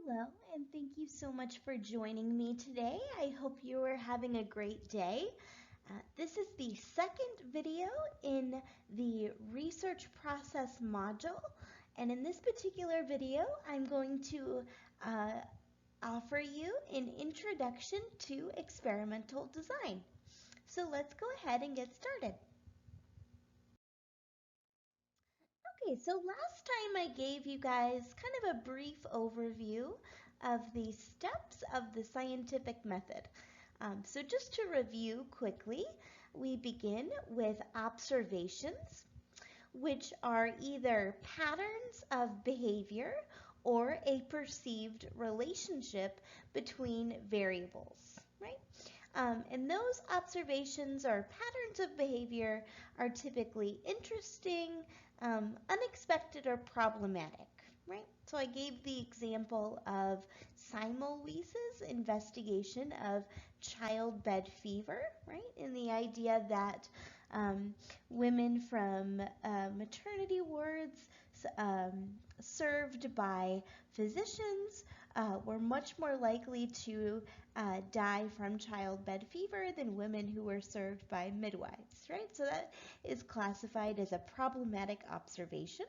Hello, and thank you so much for joining me today. I hope you are having a great day. This is the second video in the research process module, and in this particular video, I'm going to offer you an introduction to experimental design. So let's go ahead and get started. Okay, so last time I gave you guys kind of a brief overview of the steps of the scientific method. So just to review quickly, we begin with observations, which are either patterns of behavior or a perceived relationship between variables, right? And those observations or patterns of behavior are typically interesting, unexpected, or problematic, right? So I gave the example of Simon Weiss's investigation of childbed fever, right? And the idea that women from maternity wards served by physicians were much more likely to die from childbed fever than women who were served by midwives, right? So that is classified as a problematic observation.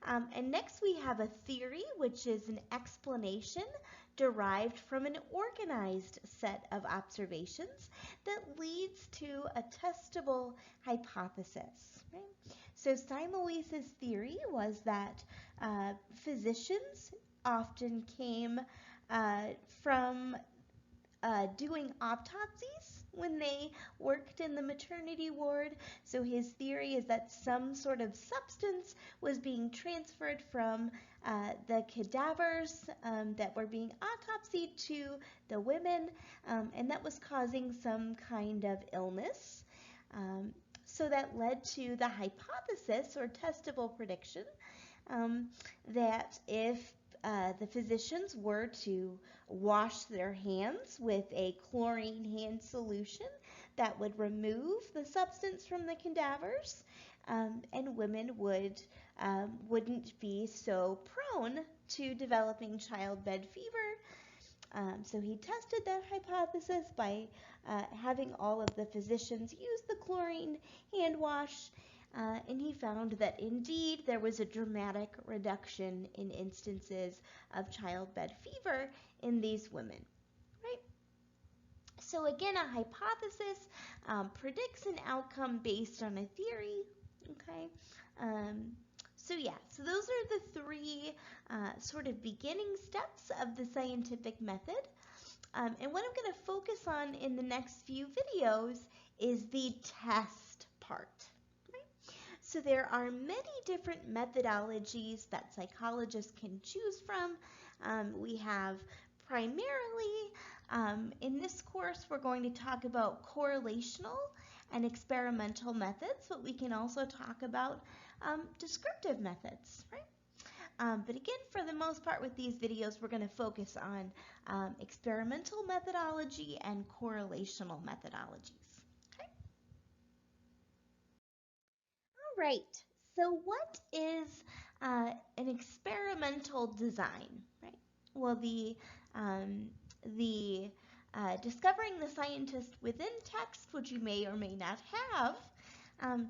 And next we have a theory, which is an explanation derived from an organized set of observations that leads to a testable hypothesis, right? So Simon Weiss's theory was that physicians often came from doing autopsies when they worked in the maternity ward. So his theory is that some sort of substance was being transferred from the cadavers that were being autopsied to the women, and that was causing some kind of illness. So that led to the hypothesis or testable prediction that if the physicians were to wash their hands with a chlorine hand solution, that would remove the substance from the cadavers, and women wouldn't be so prone to developing childbed fever. So he tested that hypothesis by having all of the physicians use the chlorine hand wash. And he found that indeed there was a dramatic reduction in instances of childbed fever in these women, right? So again, a hypothesis predicts an outcome based on a theory, okay? So those are the three sort of beginning steps of the scientific method. And what I'm going to focus on in the next few videos is the test part. So there are many different methodologies that psychologists can choose from. We have primarily, in this course, we're going to talk about correlational and experimental methods, but we can also talk about descriptive methods, right? But again, for the most part with these videos, we're going to focus on experimental methodology and correlational methodologies. Right. So what is an experimental design, right? Well, the discovering the scientist within text, which you may or may not have,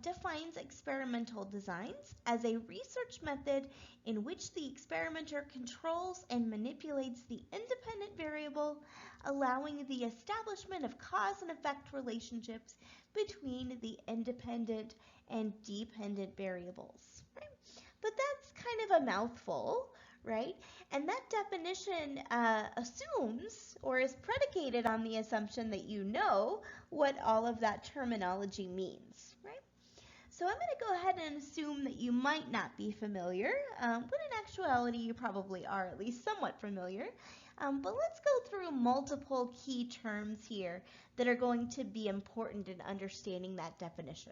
defines experimental designs as a research method in which the experimenter controls and manipulates the independent variable, allowing the establishment of cause and effect relationships between the independent and dependent variables, right? But that's kind of a mouthful, right? And that definition assumes or is predicated on the assumption that you know what all of that terminology means, right? So I'm going to go ahead and assume that you might not be familiar, but in actuality you probably are at least somewhat familiar. But let's go through multiple key terms here that are going to be important in understanding that definition.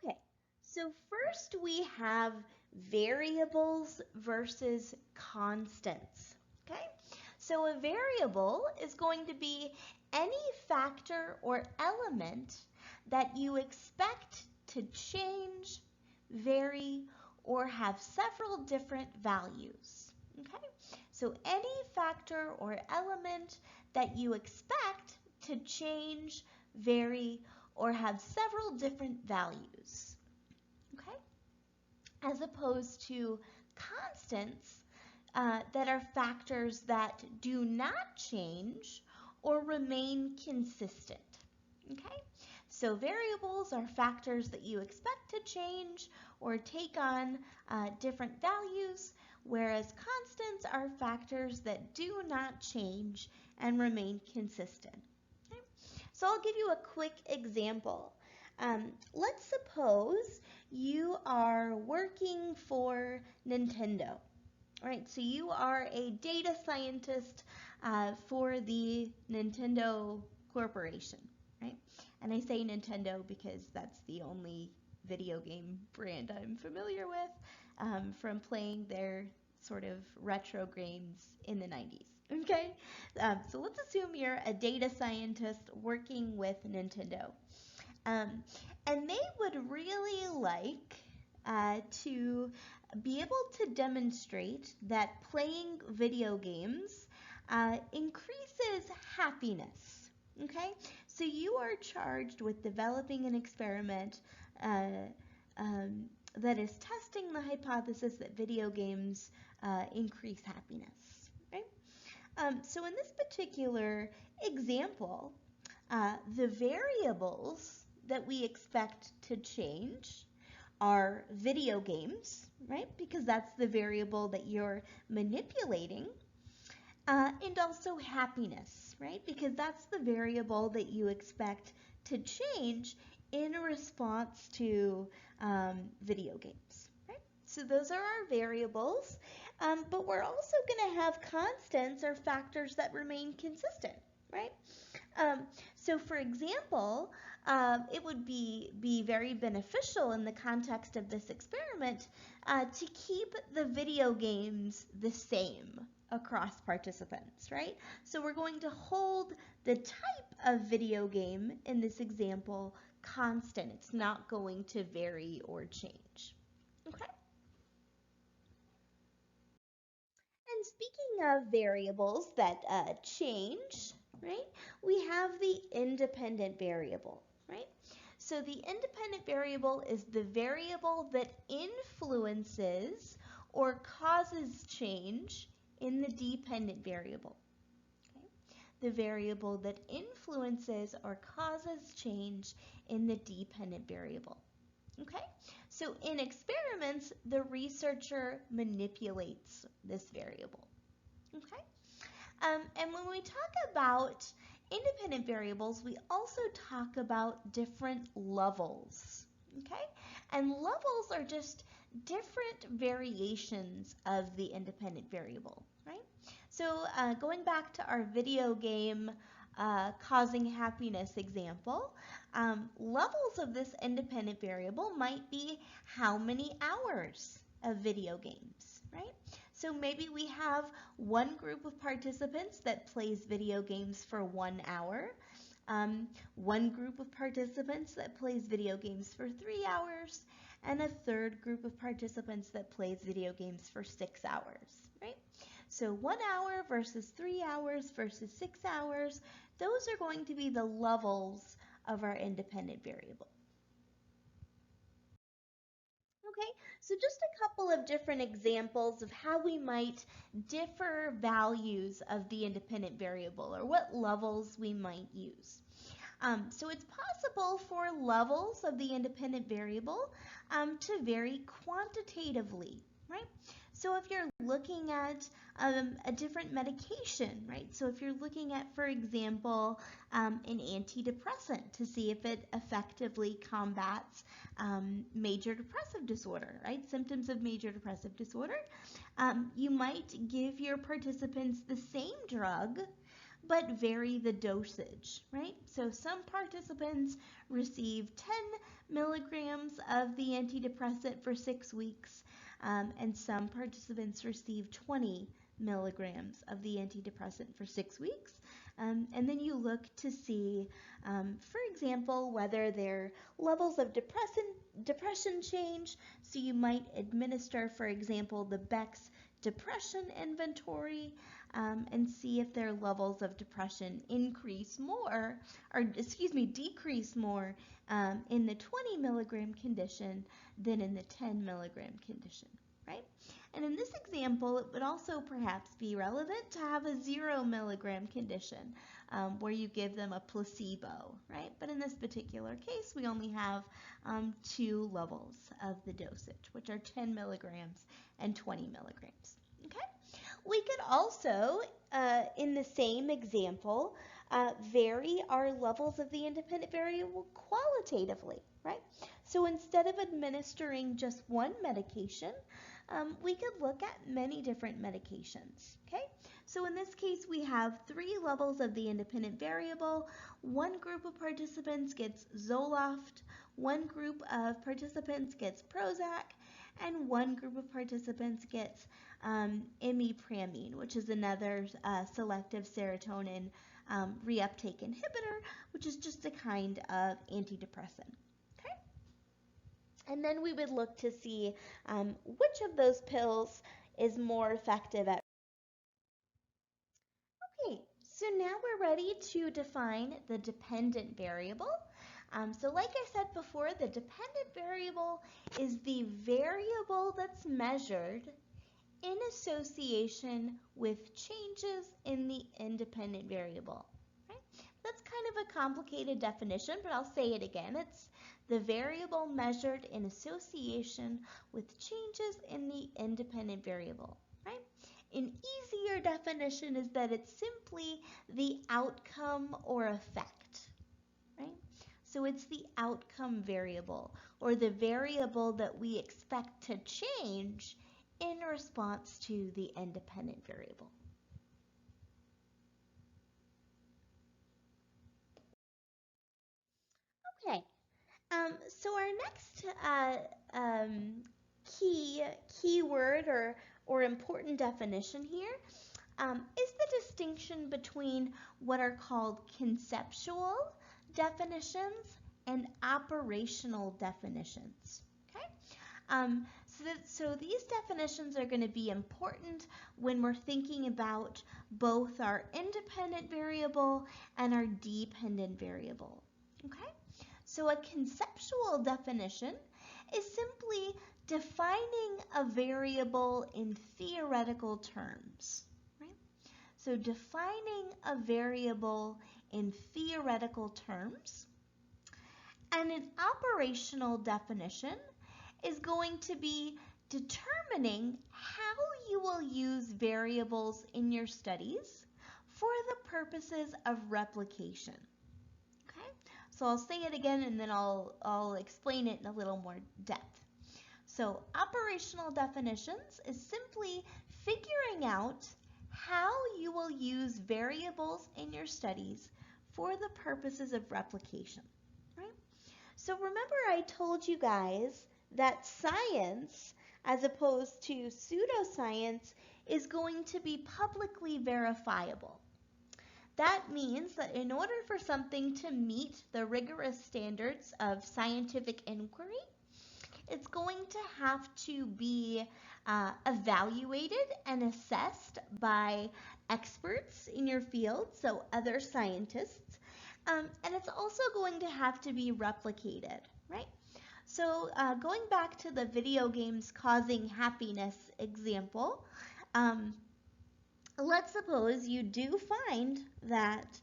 Okay, so first we have variables versus constants, okay? So a variable is going to be any factor or element that you expect to change, vary, or have several different values. Okay? So any factor or element that you expect to change, vary, or have several different values. Okay? As opposed to constants that are factors that do not change or remain consistent. Okay? So variables are factors that you expect to change or take on different values, whereas constants are factors that do not change and remain consistent. Okay? So I'll give you a quick example. Let's suppose you are working for Nintendo. All right, so you are a data scientist for the Nintendo Corporation, right? And I say Nintendo because that's the only video game brand I'm familiar with from playing their sort of retro games in the 90s. Okay, so let's assume you're a data scientist working with Nintendo. Um, and they would really like to be able to demonstrate that playing video games increases happiness. Okay, so you are charged with developing an experiment uh, um, that is testing the hypothesis that video games increase happiness. Right? So in this particular example, the variables that we expect to change are video games, right? Because that's the variable that you're manipulating. And also happiness, right? Because that's the variable that you expect to change in response to video games, right? So those are our variables, but we're also going to have constants or factors that remain consistent, right? So for example, it would be very beneficial in the context of this experiment to keep the video games the same across participants, right? So we're going to hold the type of video game in this example constant. It's not going to vary or change. Okay? And speaking of variables that change, right, we have the independent variable, right? So the independent variable is the variable that influences or causes change in the dependent variable. Okay? The variable that influences or causes change in the dependent variable. Okay, so in experiments, the researcher manipulates this variable. Okay, and when we talk about independent variables, we also talk about different levels. Okay, and levels are just different variations of the independent variable, right? So going back to our video game causing happiness example, levels of this independent variable might be how many hours of video games, right? So maybe we have one group of participants that plays video games for 1 hour, one group of participants that plays video games for 3 hours, and a third group of participants that plays video games for 6 hours, right? So 1 hour versus 3 hours versus 6 hours, those are going to be the levels of our independent variable. Okay, so just a couple of different examples of how we might differ values of the independent variable or what levels we might use. So it's possible for levels of the independent variable to vary quantitatively, right? So if you're looking at a different medication, right? So if you're looking at, for example, an antidepressant to see if it effectively combats major depressive disorder, right? Symptoms of major depressive disorder, you might give your participants the same drug but vary the dosage, right? So some participants receive 10 milligrams of the antidepressant for 6 weeks, and some participants receive 20 milligrams of the antidepressant for 6 weeks. And then you look to see, for example, whether their levels of depression change. So you might administer, for example, the Beck's depression inventory, and see if their levels of depression increase more, or excuse me, decrease more in the 20 milligram condition than in the 10 milligram condition, right? And in this example, it would also perhaps be relevant to have a 0 milligram condition where you give them a placebo, right? But in this particular case, we only have 2 levels of the dosage, which are 10 milligrams and 20 milligrams, okay? We could also, in the same example, vary our levels of the independent variable qualitatively, right? So instead of administering just one medication, we could look at many different medications, okay? So in this case, we have 3 levels of the independent variable. One group of participants gets Zoloft, one group of participants gets Prozac, and one group of participants gets imipramine, which is another selective serotonin reuptake inhibitor, which is just a kind of antidepressant. Okay? And then we would look to see which of those pills is more effective at. Okay, so now we're ready to define the dependent variable. So like I said before, the dependent variable is the variable that's measured in association with changes in the independent variable. Right? That's kind of a complicated definition, but I'll say it again. It's the variable measured in association with changes in the independent variable. Right? An easier definition is that it's simply the outcome or effect. Right? So it's the outcome variable, or the variable that we expect to change in response to the independent variable. Okay, so our next keyword or important definition here is the distinction between what are called conceptual definitions and operational definitions. Okay, so these definitions are going to be important when we're thinking about both our independent variable and our dependent variable. Okay, so a conceptual definition is simply defining a variable in theoretical terms. Right? So defining a variable in theoretical terms. And an operational definition is going to be determining how you will use variables in your studies for the purposes of replication. Okay, so I'll say it again and then I'll explain it in a little more depth. So operational definitions is simply figuring out how you will use variables in your studies for the purposes of replication. Right? So remember I told you guys that science, as opposed to pseudoscience, is going to be publicly verifiable. That means that in order for something to meet the rigorous standards of scientific inquiry, it's going to have to be evaluated and assessed by experts in your field, so other scientists, and it's also going to have to be replicated, right? So going back to the video games causing happiness example, let's suppose you do find that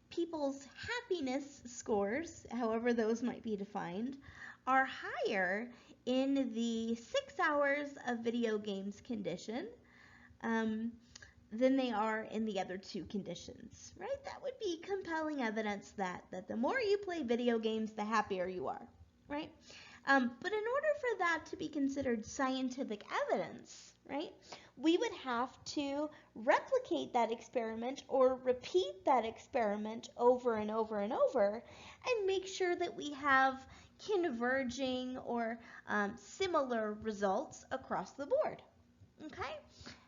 people's happiness scores, however those might be defined, are higher in the 6 hours of video games condition than they are in the other 2 conditions, right? That would be compelling evidence that the more you play video games, the happier you are, right? But in order for that to be considered scientific evidence, right, we would have to replicate that experiment or repeat that experiment over and over and over and make sure that we have converging or similar results across the board. Okay?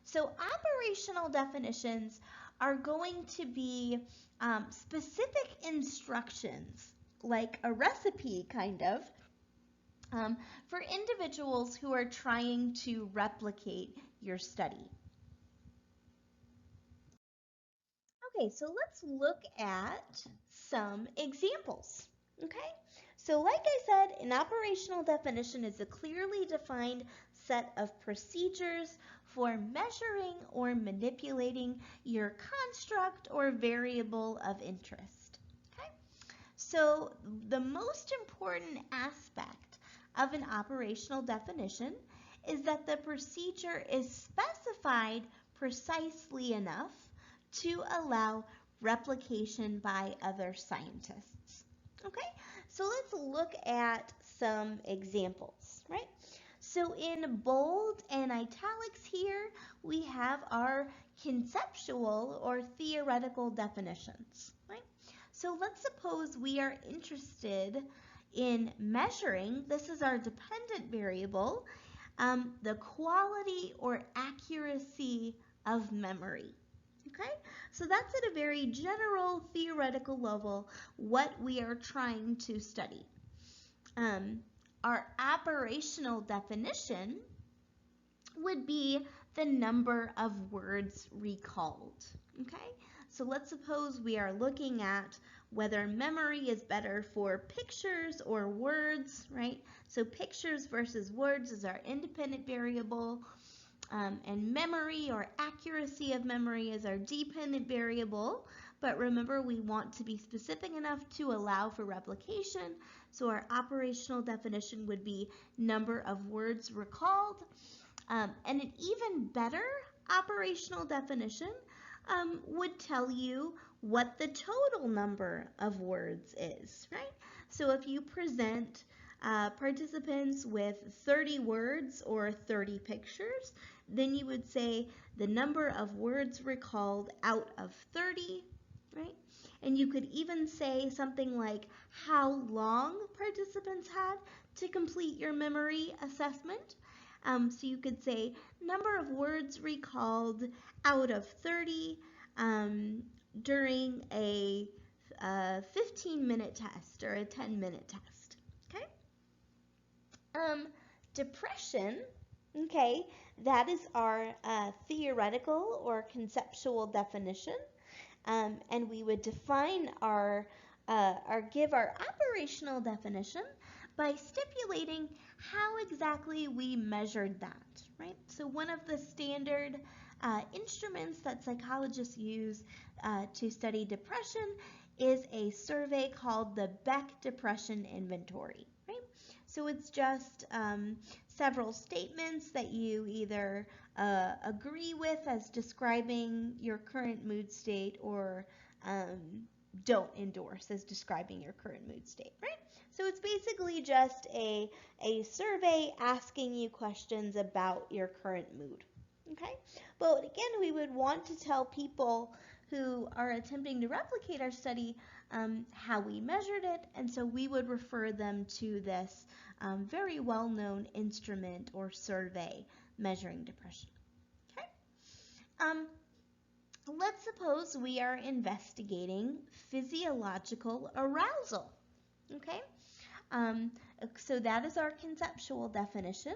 So operational definitions are going to be specific instructions, like a recipe kind of, for individuals who are trying to replicate your study. Okay, so let's look at some examples. Okay, so like I said, an operational definition is a clearly defined set of procedures for measuring or manipulating your construct or variable of interest. Okay, so the most important aspect of an operational definition is that the procedure is specified precisely enough to allow replication by other scientists. Okay, so let's look at some examples, right? So in bold and italics here, we have our conceptual or theoretical definitions, right? So let's suppose we are interested in measuring, this is our dependent variable, the quality or accuracy of memory. Okay, so that's at a very general theoretical level what we are trying to study. Our operational definition would be the number of words recalled. Okay, so let's suppose we are looking at whether memory is better for pictures or words, right? So pictures versus words is our independent variable. And memory or accuracy of memory is our dependent variable. But remember, we want to be specific enough to allow for replication. So our operational definition would be number of words recalled. And an even better operational definition would tell you what the total number of words is, right? So if you present participants with 30 words or 30 pictures, then you would say the number of words recalled out of 30, right? And you could even say something like how long participants had to complete your memory assessment. So you could say number of words recalled out of 30 during a 15-minute test or a 10-minute test. Okay? Depression, okay, that is our theoretical or conceptual definition. And we would define or give our operational definition by stipulating how exactly we measured that, right? So one of the standard instruments that psychologists use to study depression is a survey called the Beck Depression Inventory, right? So it's just several statements that you either agree with as describing your current mood state or don't endorse as describing your current mood state, right? So it's basically just a survey asking you questions about your current mood, okay? But again, we would want to tell people who are attempting to replicate our study how we measured it, and so we would refer them to this very well-known instrument or survey measuring depression. Okay. Let's suppose we are investigating physiological arousal. Okay. So that is our conceptual definition.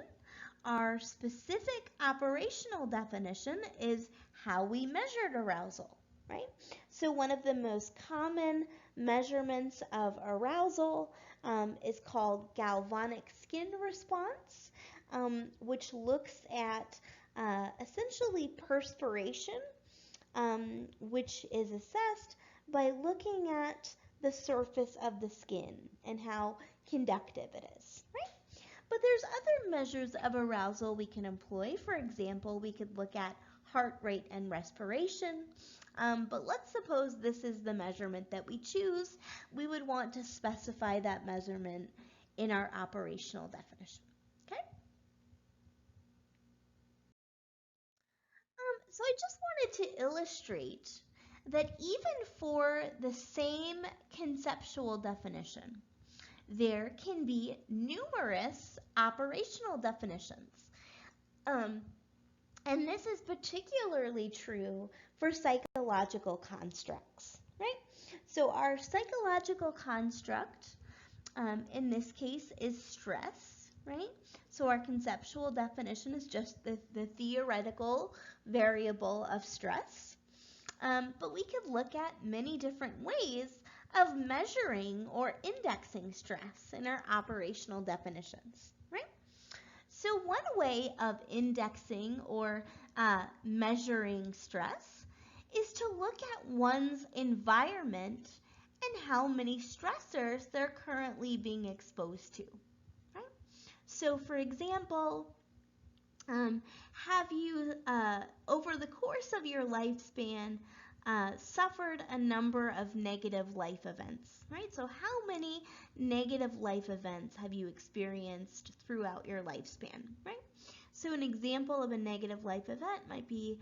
Our specific operational definition is how we measured arousal, right? So one of the most common measurements of arousal is called galvanic skin response, which looks at essentially perspiration, which is assessed by looking at the surface of the skin and how conductive it is, right? But there's other measures of arousal we can employ. For example, we could look at heart rate and respiration. But let's suppose this is the measurement that we choose. We would want to specify that measurement in our operational definition. Okay? So I just wanted to illustrate that even for the same conceptual definition, there can be numerous operational definitions. And this is particularly true for psychological constructs, right? So our psychological construct in this case is stress, right? So our conceptual definition is just the theoretical variable of stress. But we could look at many different ways of measuring or indexing stress in our operational definitions, right? So one way of indexing or measuring stress is to look at one's environment and how many stressors they're currently being exposed to, right? So for example, have you, over the course of your lifespan, suffered a number of negative life events, right? So how many negative life events have you experienced throughout your lifespan, right? So an example of a negative life event might be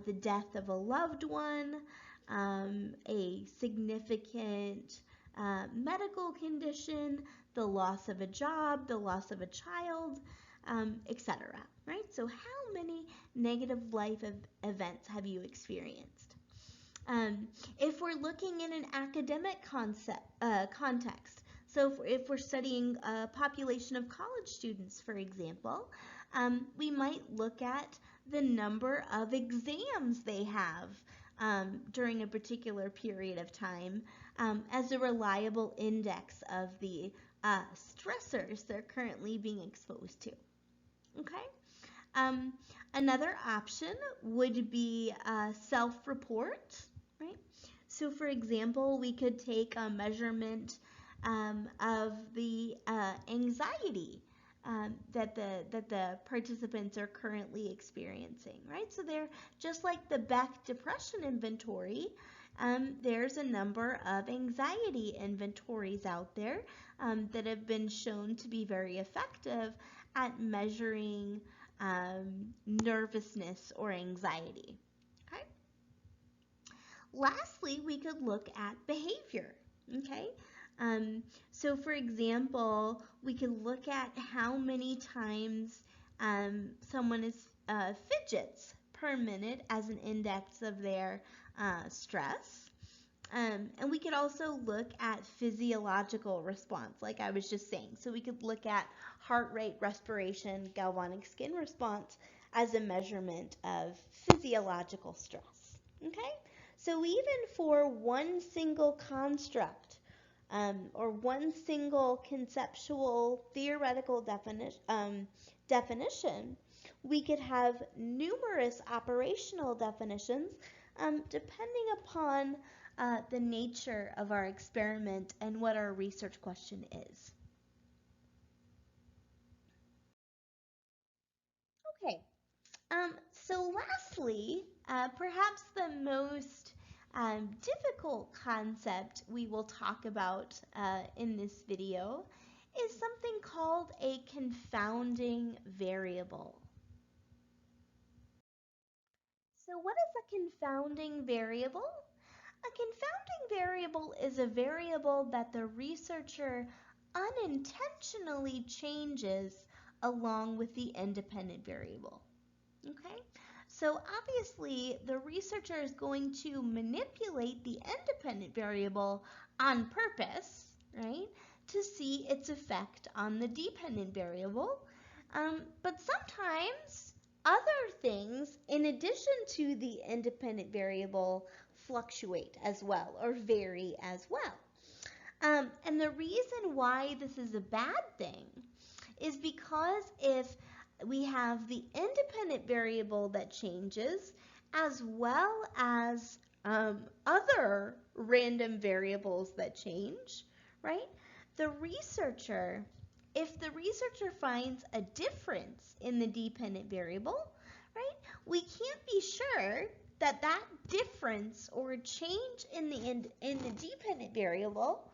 the death of a loved one, a significant medical condition, the loss of a job, the loss of a child, etc. Right? So how many negative life events have you experienced? If we're looking in an academic context, so if we're studying a population of college students, for example, we might look at the number of exams they have during a particular period of time as a reliable index of the stressors they're currently being exposed to. Okay? Another option would be self-report, right? So for example, we could take a measurement of the anxiety that the participants are currently experiencing, right? So they're just like the Beck Depression Inventory. There's a number of anxiety inventories out there that have been shown to be very effective at measuring nervousness or anxiety. Okay. Lastly, we could look at behavior. Okay. So for example, we could look at how many times someone fidgets per minute as an index of their stress. And we could also look at physiological response, like I was just saying. So we could look at heart rate, respiration, galvanic skin response as a measurement of physiological stress. Okay? So even for one single construct or one single conceptual theoretical definition, we could have numerous operational definitions depending upon the nature of our experiment and what our research question is. Okay, so lastly, perhaps the most difficult concept we will talk about in this video is something called a confounding variable. So what is a confounding variable? A confounding variable is a variable that the researcher unintentionally changes along with the independent variable. Okay? So obviously the researcher is going to manipulate the independent variable on purpose, right, to see its effect on the dependent variable. But sometimes other things in addition to the independent variable fluctuate as well or vary as well. And the reason why this is a bad thing is because if we have the independent variable that changes as well as other random variables that change, right? If the researcher finds a difference in the dependent variable, right, we can't be sure that that difference or change in the dependent variable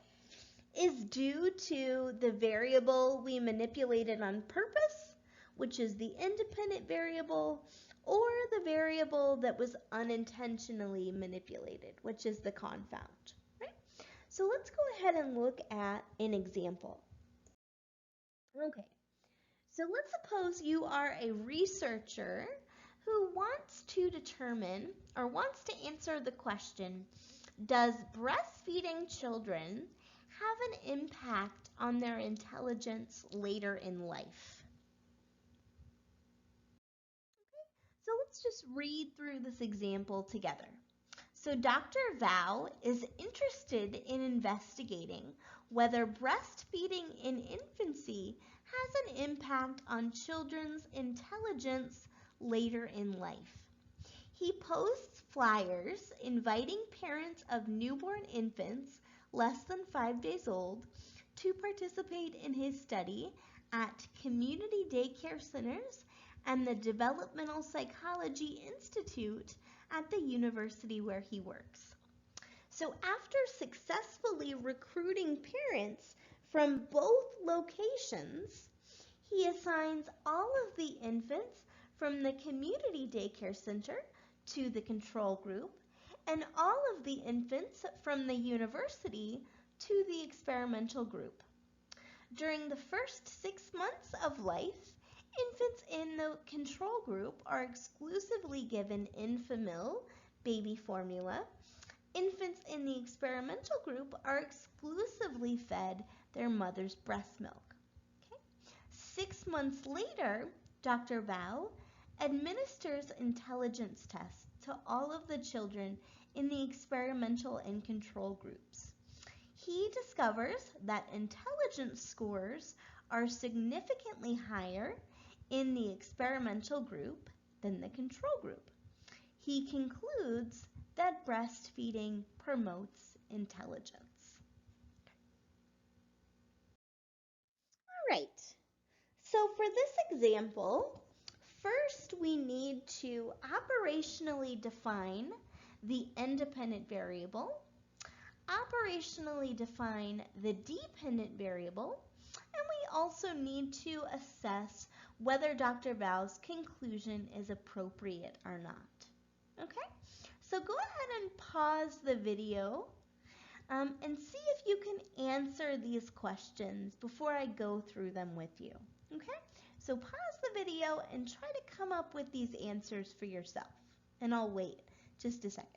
is due to the variable we manipulated on purpose, which is the independent variable, or the variable that was unintentionally manipulated, which is the confound. Right? So let's go ahead and look at an example. Okay, so let's suppose you are a researcher who wants to determine or wants to answer the question, does breastfeeding children have an impact on their intelligence later in life? So let's just read through this example together. So Dr. Val is interested in investigating whether breastfeeding in infancy has an impact on children's intelligence later in life. He posts flyers inviting parents of newborn infants less than 5 days old to participate in his study at community daycare centers and the Developmental Psychology Institute at the university where he works. So after successfully recruiting parents from both locations, he assigns all of the infants from the community daycare center to the control group and all of the infants from the university to the experimental group. During the first 6 months of life, infants in the control group are exclusively given Enfamil baby formula. Infants in the experimental group are exclusively fed their mother's breast milk. Okay? 6 months later, Dr. Val administers intelligence tests to all of the children in the experimental and control groups. He discovers that intelligence scores are significantly higher in the experimental group than the control group. He concludes that breastfeeding promotes intelligence. All right, so for this example, first we need to operationally define the independent variable, operationally define the dependent variable, and we also need to assess whether Dr. Val's conclusion is appropriate or not. Okay, so go ahead and pause the video and see if you can answer these questions before I go through them with you. Okay, so pause the video and try to come up with these answers for yourself, and I'll wait just a second.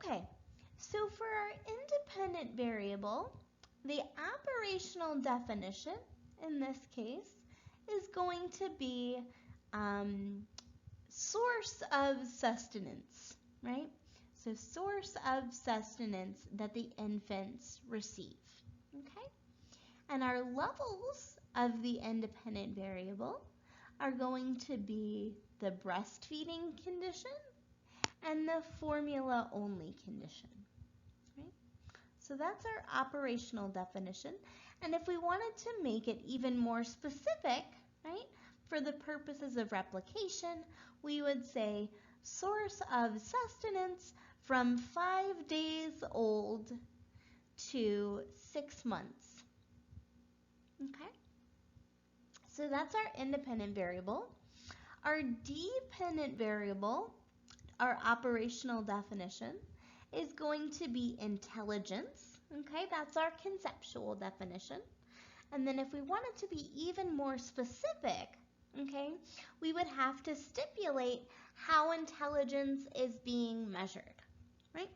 Okay, so for our independent variable, the operational definition in this case is going to be source of sustenance, right? So source of sustenance that the infants receive, okay? And our levels of the independent variable are going to be the breastfeeding condition and the formula only condition, right? So that's our operational definition. And if we wanted to make it even more specific, right, for the purposes of replication, we would say source of sustenance from 5 days old to 6 months. Okay? So that's our independent variable. Our dependent variable, our operational definition, is going to be intelligence. Okay, that's our conceptual definition. And then if we wanted to be even more specific, okay, we would have to stipulate how intelligence is being measured, right?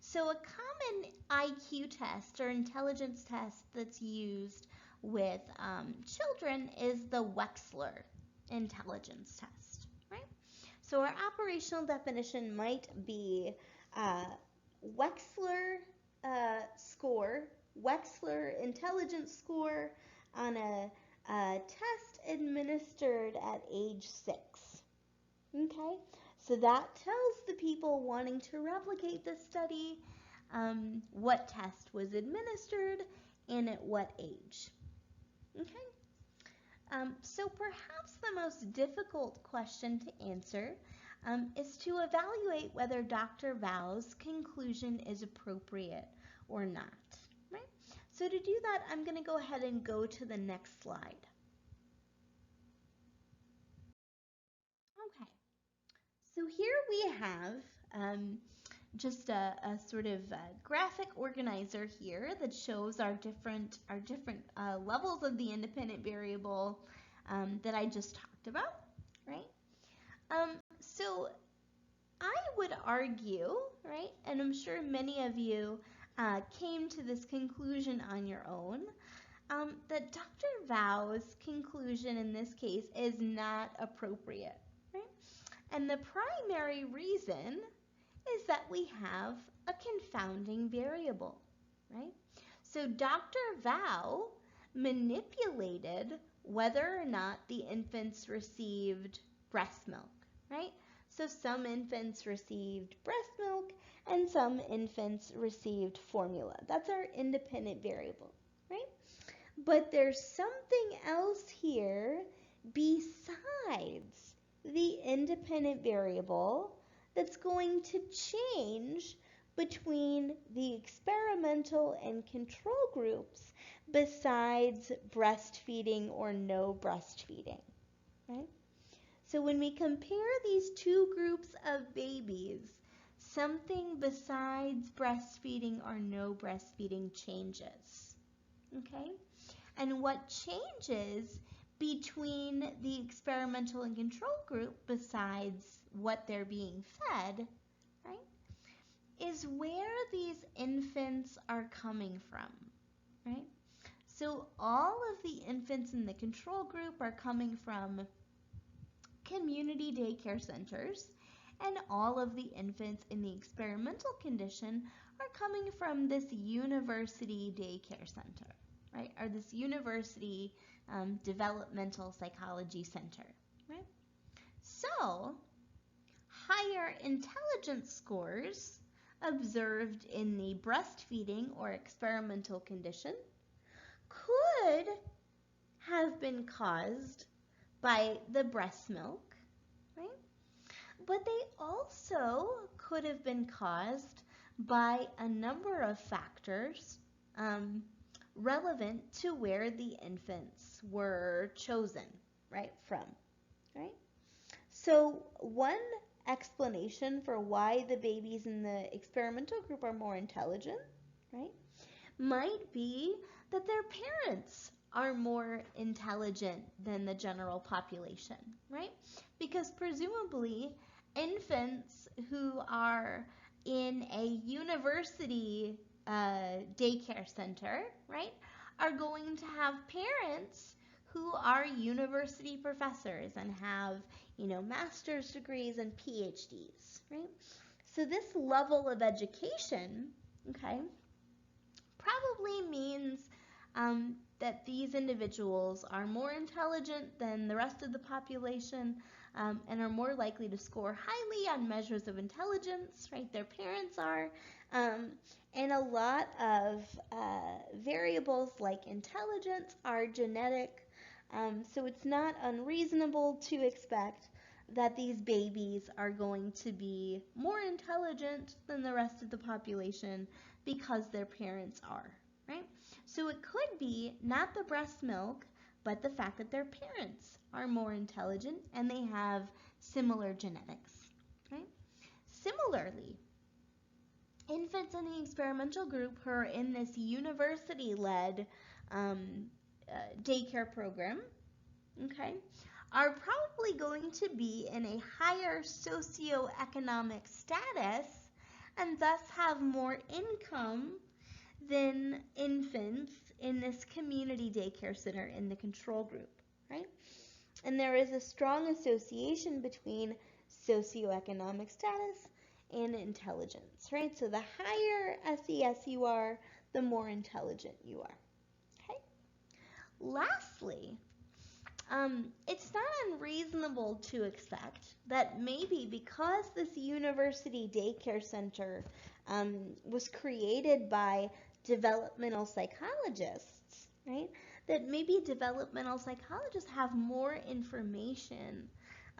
So a common IQ test or intelligence test that's used with children is the Wechsler intelligence test, right? So our operational definition might be Wechsler score, Wechsler intelligence score on a test administered at age 6. Okay, so that tells the people wanting to replicate this study what test was administered and at what age. Okay, so perhaps the most difficult question to answer is to evaluate whether Dr. Vao's conclusion is appropriate or not. Right? So to do that, I'm going to go ahead and go to the next slide. Okay, so here we have just a sort of graphic organizer here that shows our different levels of the independent variable that I just talked about, right? So I would argue, right, and I'm sure many of you came to this conclusion on your own, that Dr. Vao's conclusion in this case is not appropriate, right? And the primary reason is that we have a confounding variable, right? So Dr. Vao manipulated whether or not the infants received breast milk, right? So some infants received breast milk and some infants received formula. That's our independent variable, right? But there's something else here besides the independent variable that's going to change between the experimental and control groups besides breastfeeding or no breastfeeding, right? So when we compare these two groups of babies, something besides breastfeeding or no breastfeeding changes, okay? And what changes between the experimental and control group besides what they're being fed, right, is where these infants are coming from, right? So all of the infants in the control group are coming from community daycare centers, and all of the infants in the experimental condition are coming from this university daycare center, right? Or this university developmental psychology center, right? So higher intelligence scores observed in the breastfeeding or experimental condition could have been caused by the breast milk, right? But they also could have been caused by a number of factors relevant to where the infants were chosen, right, from, right? So one explanation for why the babies in the experimental group are more intelligent, right, might be that their parents are more intelligent than the general population, right? Because presumably infants who are in a university daycare center, right, are going to have parents who are university professors and have, master's degrees and PhDs, right? So this level of education, okay, probably means that these individuals are more intelligent than the rest of the population and are more likely to score highly on measures of intelligence, right? Their parents are. And a lot of variables like intelligence are genetic. So it's not unreasonable to expect that these babies are going to be more intelligent than the rest of the population because their parents are, right? So it could be not the breast milk, but the fact that their parents are more intelligent and they have similar genetics, right? Similarly, infants in the experimental group who are in this university-led daycare program, okay, are probably going to be in a higher socioeconomic status and thus have more income than infants in this community daycare center in the control group, right? And there is a strong association between socioeconomic status and intelligence, right? So the higher SES you are, the more intelligent you are, okay? Lastly, it's not unreasonable to expect that maybe because this university daycare center was created by developmental psychologists, right, that maybe developmental psychologists have more information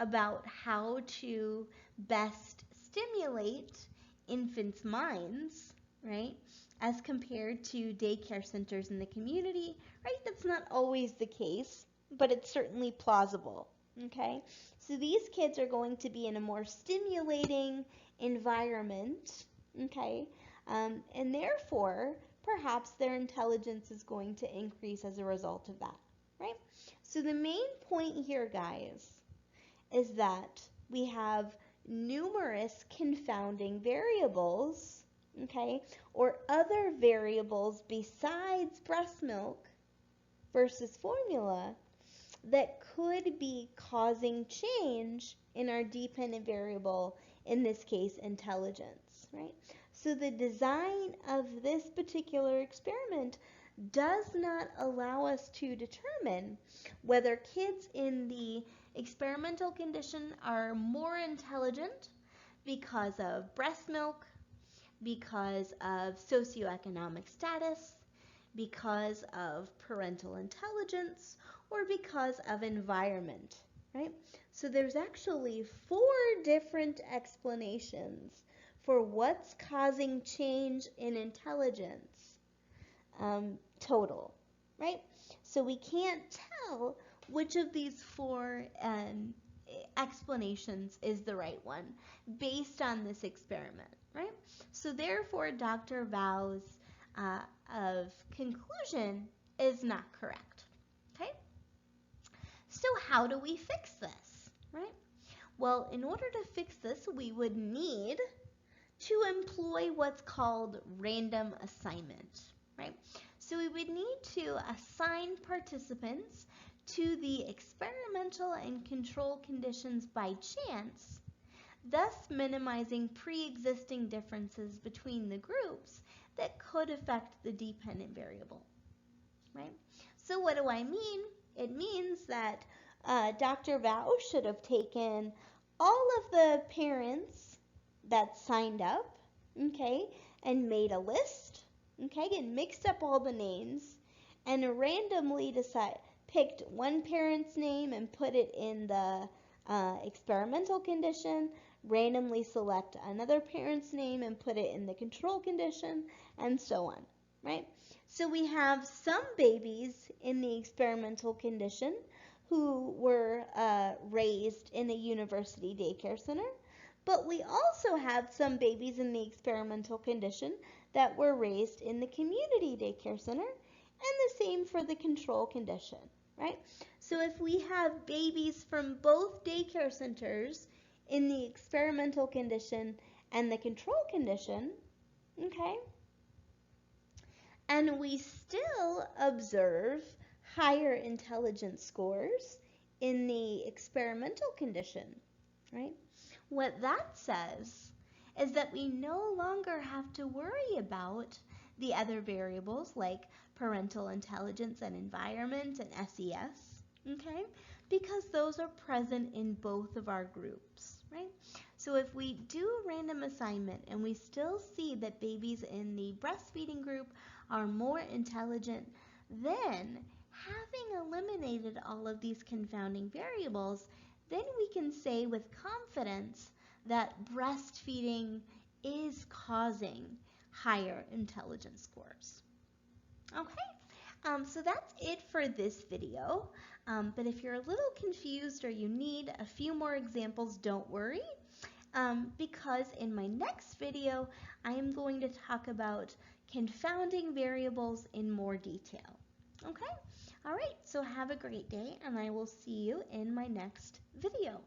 about how to best stimulate infants' minds, right, as compared to daycare centers in the community, right? That's not always the case, but it's certainly plausible, okay? So these kids are going to be in a more stimulating environment, okay? And therefore, perhaps their intelligence is going to increase as a result of that, right? So the main point here, guys, is that we have numerous confounding variables, okay, or other variables besides breast milk versus formula that could be causing change in our dependent variable, in this case, intelligence, right? So the design of this particular experiment does not allow us to determine whether kids in the experimental condition are more intelligent because of breast milk, because of socioeconomic status, because of parental intelligence, or because of environment, right? So there's actually 4 different explanations for what's causing change in intelligence total, right? So we can't tell which of these 4 explanations is the right one based on this experiment, right? So therefore, Dr. Vow's of conclusion is not correct, okay? So how do we fix this, right? Well, in order to fix this, we would need to employ what's called random assignment, right? So we would need to assign participants to the experimental and control conditions by chance, thus minimizing pre-existing differences between the groups that could affect the dependent variable, right? So what do I mean? It means that Dr. Vow should have taken all of the parents that signed up, okay, and made a list, okay, and mixed up all the names and randomly picked one parent's name and put it in the experimental condition, randomly select another parent's name and put it in the control condition, and so on, right? So we have some babies in the experimental condition who were raised in a university daycare center, but we also have some babies in the experimental condition that were raised in the community daycare center, and the same for the control condition, right? So if we have babies from both daycare centers in the experimental condition and the control condition, okay, and we still observe higher intelligence scores in the experimental condition, right? What that says is that we no longer have to worry about the other variables like parental intelligence and environment and SES, okay? Because those are present in both of our groups, right? So if we do a random assignment and we still see that babies in the breastfeeding group are more intelligent, then having eliminated all of these confounding variables, then we can say with confidence that breastfeeding is causing higher intelligence scores. Okay, so that's it for this video. But if you're a little confused or you need a few more examples, don't worry, because in my next video, I am going to talk about confounding variables in more detail. Okay? All right, so have a great day, and I will see you in my next video.